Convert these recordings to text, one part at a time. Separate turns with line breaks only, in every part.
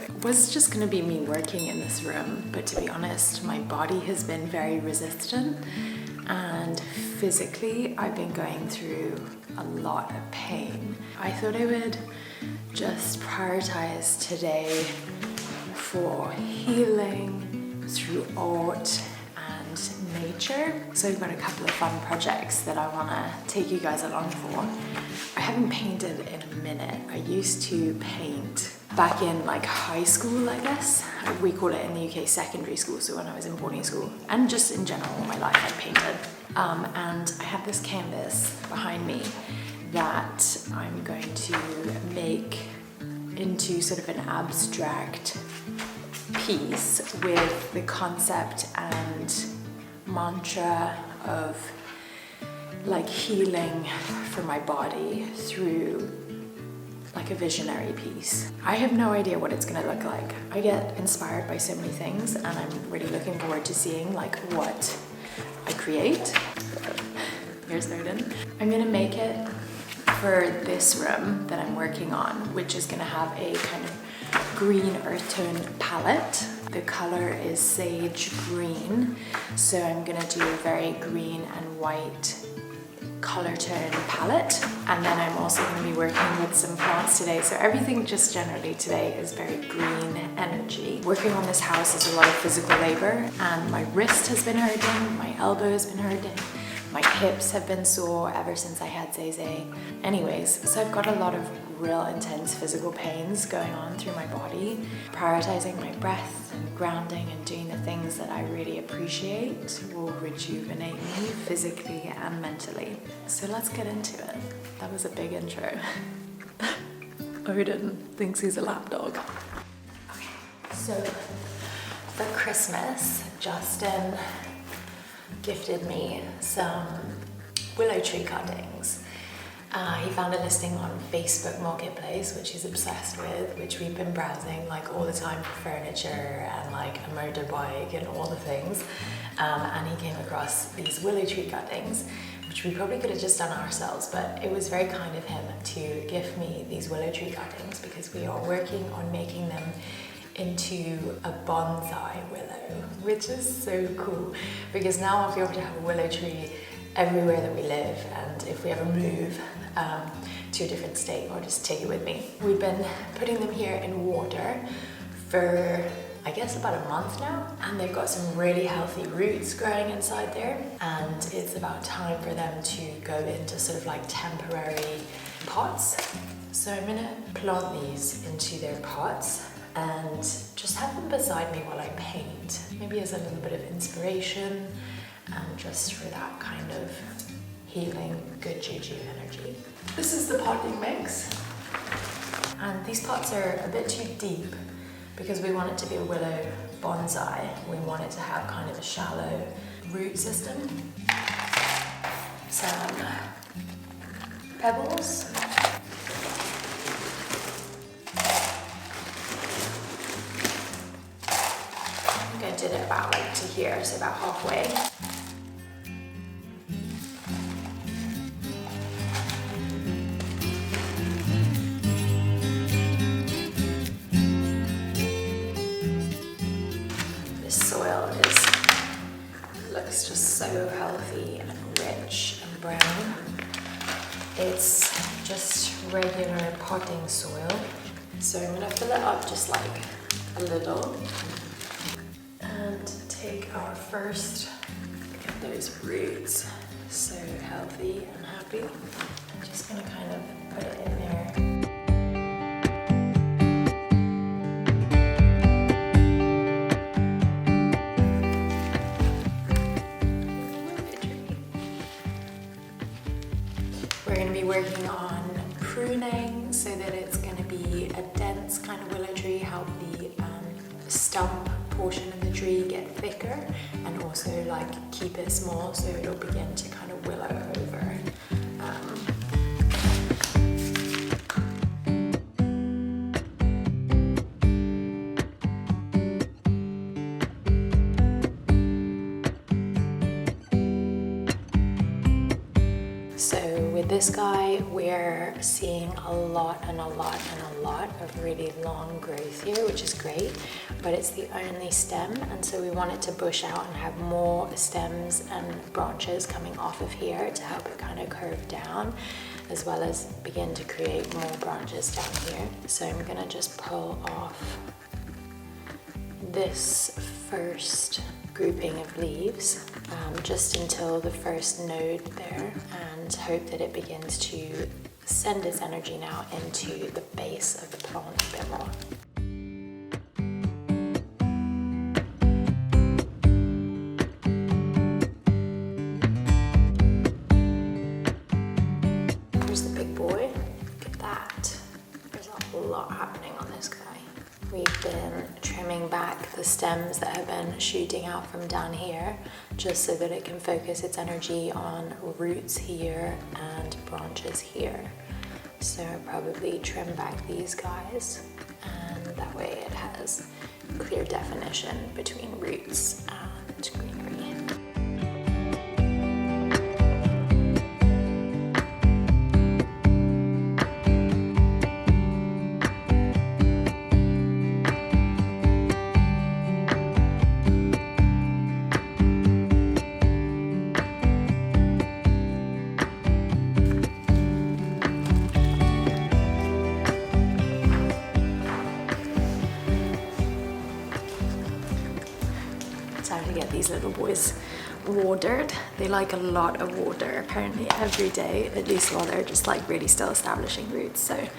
it was just gonna be me working in this room, but to be honest, my body has been very resistant, and physically I've been going through a lot of pain. I thought I would just prioritize today for healing through art and nature. So I've got a couple of fun projects that I want to take you guys along for. I haven't painted in a minute. I used to paint back in like high school, I guess. We call it in the UK secondary school, so when I was in boarding school, and just in general all my life I painted. And I have this canvas behind me that I'm going to make into sort of an abstract piece with the concept and mantra of like healing for my body through like a visionary piece. I have no idea what it's gonna look like. I get inspired by so many things, and I'm really looking forward to seeing like what I create. Here's Odin. I'm gonna make it for this room that I'm working on, which is gonna have a kind of green earth tone palette. The color is sage green, so I'm gonna do a very green and white color tone palette. And then I'm also going to be working with some plants today, so everything just generally today is very green energy. Working on this house is a lot of physical labor, and my wrist has been hurting, my elbow has been hurting, my hips have been sore ever since I had Zay. Anyways, so I've got a lot of real intense physical pains going on through my body. Prioritizing my breath and grounding and doing the things that I really appreciate will rejuvenate me physically and mentally. So let's get into it. That was a big intro. Odin thinks he's a lapdog. Okay, so for Christmas, Justin gifted me some willow tree cuttings. He found a listing on Facebook Marketplace, which he's obsessed with, which we've been browsing like all the time for furniture and like a motorbike and all the things. And he came across these willow tree cuttings, which we probably could have just done ourselves, but it was very kind of him to gift me these willow tree cuttings because we are working on making them into a bonsai willow, which is so cool because now I'll be able to have a willow tree everywhere that we live, and if we ever move to a different state, I'll just take it with me. We've been putting them here in water for I guess about a month now, and they've got some really healthy roots growing inside there, and it's about time for them to go into sort of like temporary pots. So I'm gonna plant these into their pots and just have them beside me while I paint, maybe as a little bit of inspiration and just for that kind of healing, good juju energy. This is the potting mix, and these pots are a bit too deep because we want it to be a willow bonsai. We want it to have kind of a shallow root system. Some pebbles. I think I did it about like to here, so about halfway. Looks just so healthy and rich and brown. It's just regular potting soil. So I'm gonna fill it up just like a little and take our first, look at those roots, so healthy and happy. I'm just gonna kind of put it in there. We're going to be working on pruning so that it's going to be a dense kind of willow tree, help the stump portion of the tree get thicker, and also like keep it small so it'll begin to kind of willow over. This guy, we're seeing a lot of really long growth here, which is great, but it's the only stem, and so we want it to bush out and have more stems and branches coming off of here to help it kind of curve down, as well as begin to create more branches down here. So I'm gonna just pull off this first grouping of leaves just until the first node there, and hope that it begins to send its energy now into the base of the plant a bit more. Here's the big boy. Look at that. There's a lot happening on this guy. We've been trimming back the stems that have been shooting out from down here, just so that it can focus its energy on roots here and branches here. So I'll probably trim back these guys, and that way it has clear definition between roots and greenery. Time to get these little boys watered. They like a lot of water, apparently every day, at least while they're just like really still establishing roots. So, okay.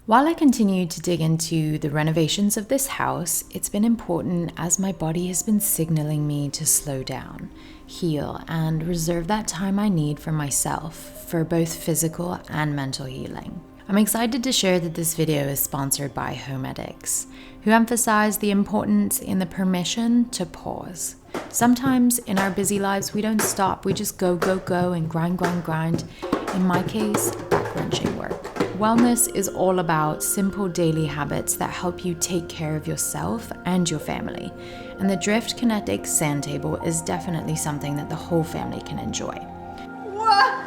While I continue to dig into the renovations of this house, it's been important as my body has been signaling me to slow down, heal, and reserve that time I need for myself for both physical and mental healing. I'm excited to share that this video is sponsored by Homedics, who emphasize the importance in the permission to pause. Sometimes in our busy lives, we don't stop, we just go and grind. In my case, back-wrenching work. Wellness is all about simple daily habits that help you take care of yourself and your family. And the Drift Kinetic Sand Table is definitely something that the whole family can enjoy. What?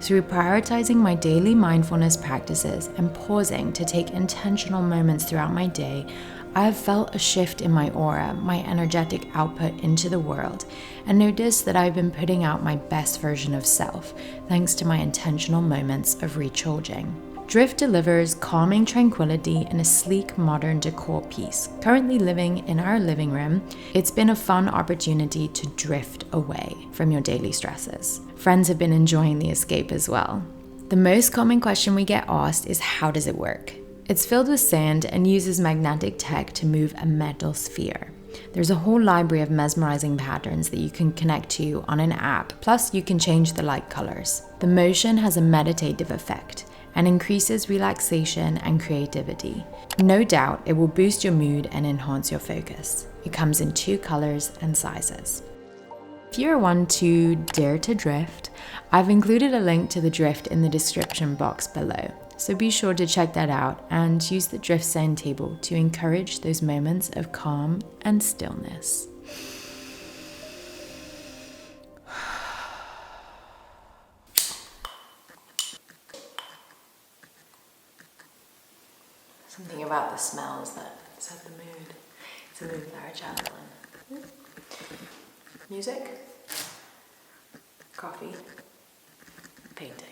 Through prioritizing my daily mindfulness practices and pausing to take intentional moments throughout my day, I have felt a shift in my aura, my energetic output into the world, and noticed that I've been putting out my best version of self, thanks to my intentional moments of recharging. Drift delivers calming tranquility in a sleek, modern decor piece. Currently living in our living room, it's been a fun opportunity to drift away from your daily stresses. Friends have been enjoying the escape as well. The most common question we get asked is, how does it work? It's filled with sand and uses magnetic tech to move a metal sphere. There's a whole library of mesmerizing patterns that you can connect to on an app, plus you can change the light colors. The motion has a meditative effect and increases relaxation and creativity. No doubt it will boost your mood and enhance your focus. It comes in 2 colors and sizes. If you're one to dare to drift, I've included a link to the Drift in the description box below. So be sure to check that out and use the Drift Sand Table to encourage those moments of calm and stillness. Something about the smells that set the mood. It's a mood that our channel on. Music, coffee, painting.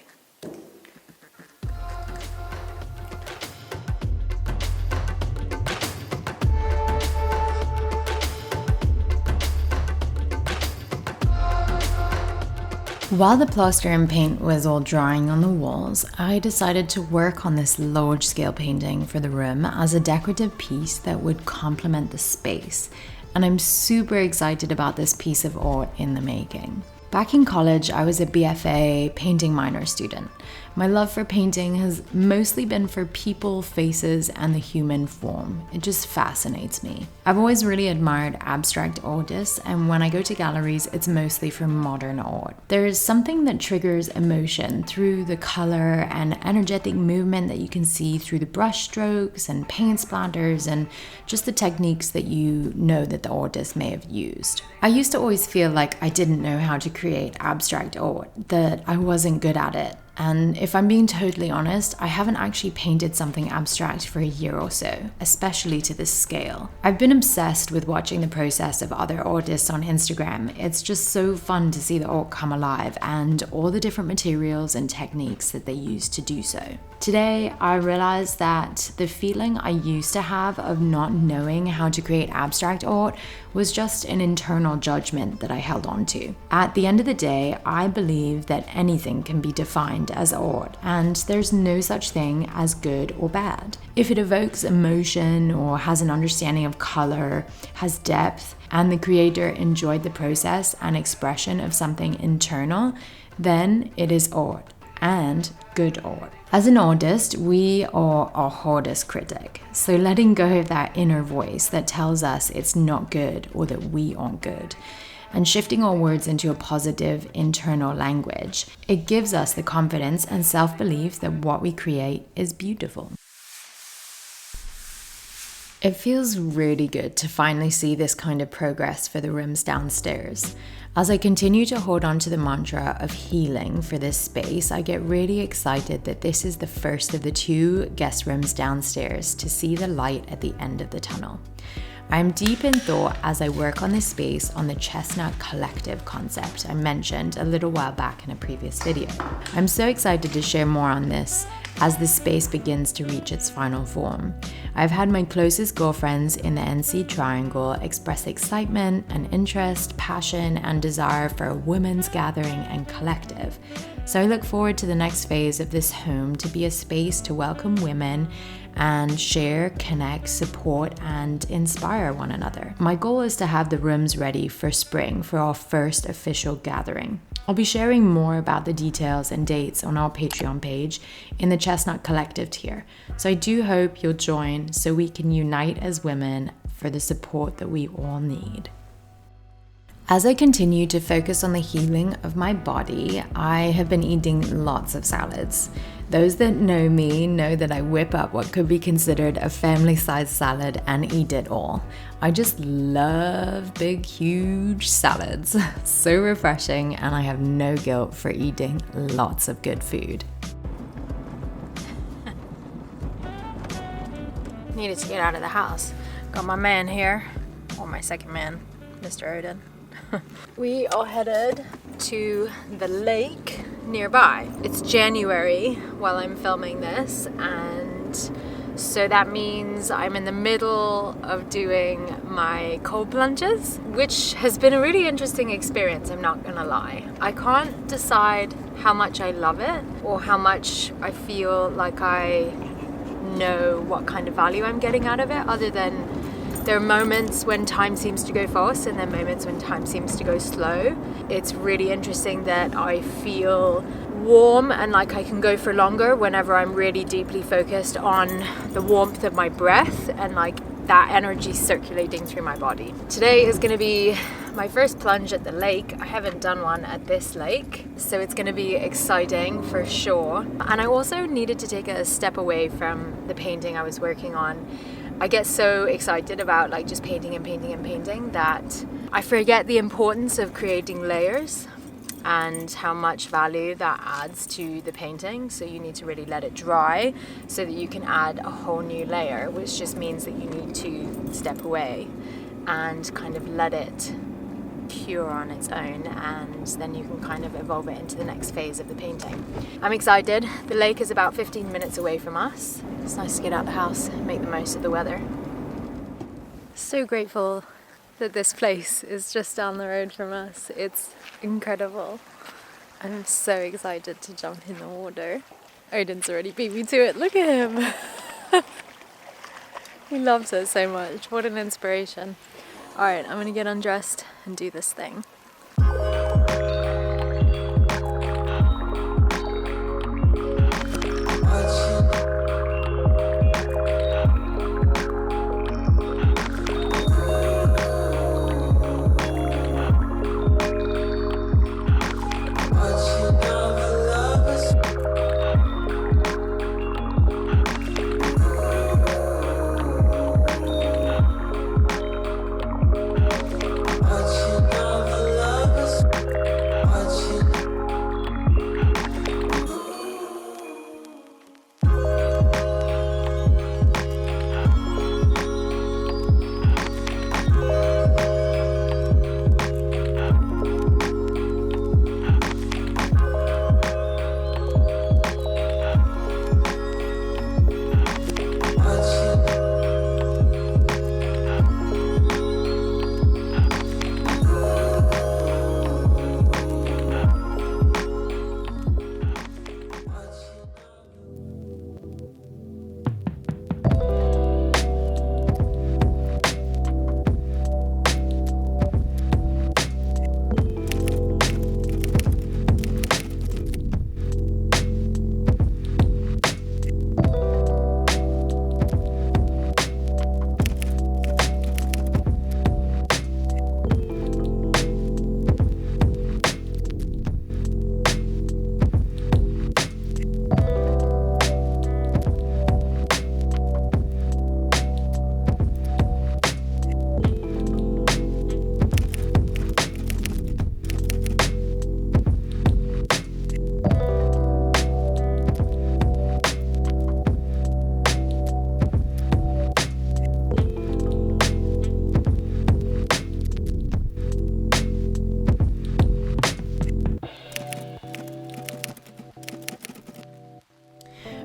While the plaster and paint was all drying on the walls, I decided to work on this large-scale painting for the room as a decorative piece that would complement the space, and I'm super excited about this piece of art in the making. Back in college, I was a BFA painting minor student. My love for painting has mostly been for people, faces, and the human form. It just fascinates me. I've always really admired abstract artists, and when I go to galleries, it's mostly for modern art. There is something that triggers emotion through the color and energetic movement that you can see through the brush strokes and paint splatters and just the techniques that you know that the artist may have used. I used to always feel like I didn't know how to create abstract art, that I wasn't good at it. And if I'm being totally honest, I haven't actually painted something abstract for a year or so, especially to this scale. I've been obsessed with watching the process of other artists on Instagram. It's just so fun to see the art come alive and all the different materials and techniques that they use to do so. Today, I realized that the feeling I used to have of not knowing how to create abstract art was just an internal judgment that I held on to. At the end of the day, I believe that anything can be defined as art, and there's no such thing as good or bad. If it evokes emotion or has an understanding of color, has depth, and the creator enjoyed the process and expression of something internal, then it is art, and good art. As an artist, we are our hardest critic, so letting go of that inner voice that tells us it's not good or that we aren't good, and shifting our words into a positive internal language, it gives us the confidence and self-belief that what we create is beautiful. It feels really good to finally see this kind of progress for the rooms downstairs. As I continue to hold on to the mantra of healing for this space, I get really excited that this is the first of the 2 guest rooms downstairs to see the light at the end of the tunnel. I'm deep in thought as I work on this space on the Chestnut collective concept I mentioned a little while back in a previous video. I'm so excited to share more on this as this space begins to reach its final form. I've had my closest girlfriends in the NC Triangle express excitement and interest, passion, and desire for a women's gathering and collective. So I look forward to the next phase of this home to be a space to welcome women and share, connect, support, and inspire one another. My goal is to have the rooms ready for spring for our first official gathering. I'll be sharing more about the details and dates on our Patreon page in the Chestnut Collective tier. So I do hope you'll join so we can unite as women for the support that we all need. As I continue to focus on the healing of my body, I have been eating lots of salads. Those that know me know that I whip up what could be considered a family-sized salad and eat it all. I just love big, huge salads. So refreshing, and I have no guilt for eating lots of good food.
Needed to get out of the house. Got my man here, or my second man, Mr. Odin. We are headed to the lake nearby. It's January while I'm filming this, and so that means I'm in the middle of doing my cold plunges, which has been a really interesting experience, I'm not gonna lie. I can't decide how much I love it or how much I feel like I know what kind of value I'm getting out of it, other than there are moments when time seems to go fast and then moments when time seems to go slow. It's really interesting that I feel warm and like I can go for longer whenever I'm really deeply focused on the warmth of my breath and like that energy circulating through my body. Today is going to be my first plunge at the lake. I haven't done one at this lake, so it's going to be exciting for sure. And I also needed to take a step away from the painting I was working on. I get so excited about like just painting and painting and painting that I forget the importance of creating layers and how much value that adds to the painting. So you need to really let it dry so that you can add a whole new layer, which just means that you need to step away and kind of let it cure on its own, and then you can kind of evolve it into the next phase of the painting. I'm excited. The lake is about 15 minutes away from us. It's nice to get out of the house and make the most of the weather. So grateful that this place is just down the road from us. It's incredible. I'm so excited to jump in the water. Odin's already beat me to it. Look at him. He loves it so much. What an inspiration. Alright, I'm gonna get undressed and do this thing.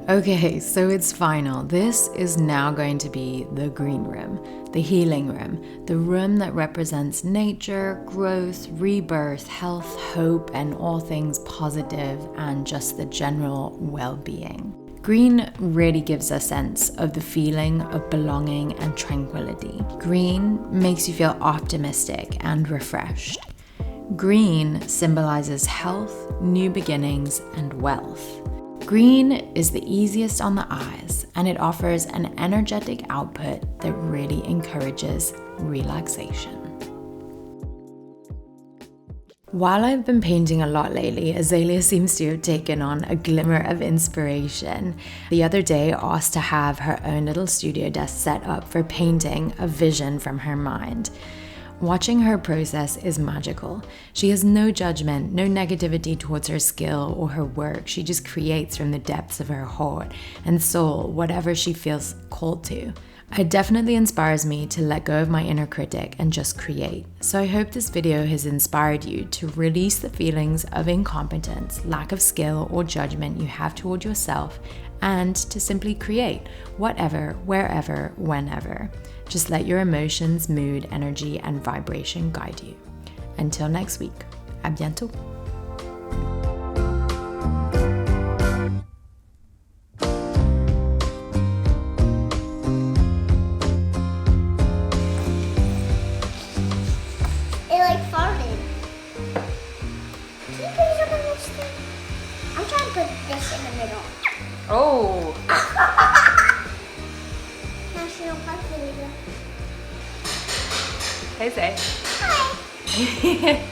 Okay, so it's final. This is now going to be the green room, the healing room, the room that represents nature, growth, rebirth, health, hope, and all things positive and just the general well-being. Green really gives a sense of the feeling of belonging and tranquility. Green makes you feel optimistic and refreshed. Green symbolizes health, new beginnings, and wealth. Green is the easiest on the eyes, and it offers an energetic output that really encourages relaxation. While I've been painting a lot lately, Azalea seems to have taken on a glimmer of inspiration. The other day, asked to have her own little studio desk set up for painting a vision from her mind. Watching her process is magical. She has no judgment, no negativity towards her skill or her work. She just creates from the depths of her heart and soul, whatever she feels called to. It definitely inspires me to let go of my inner critic and just create. So I hope this video has inspired you to release the feelings of incompetence, lack of skill, or judgment you have toward yourself, and to simply create whatever, wherever, whenever. Just let your emotions, mood, energy, and vibration guide you. Until next week, à bientôt.
It like farted. Can you put it up on this thing? I'm trying to put this in the middle.
Oh!
National Park Video.
Hey, say.
Hi.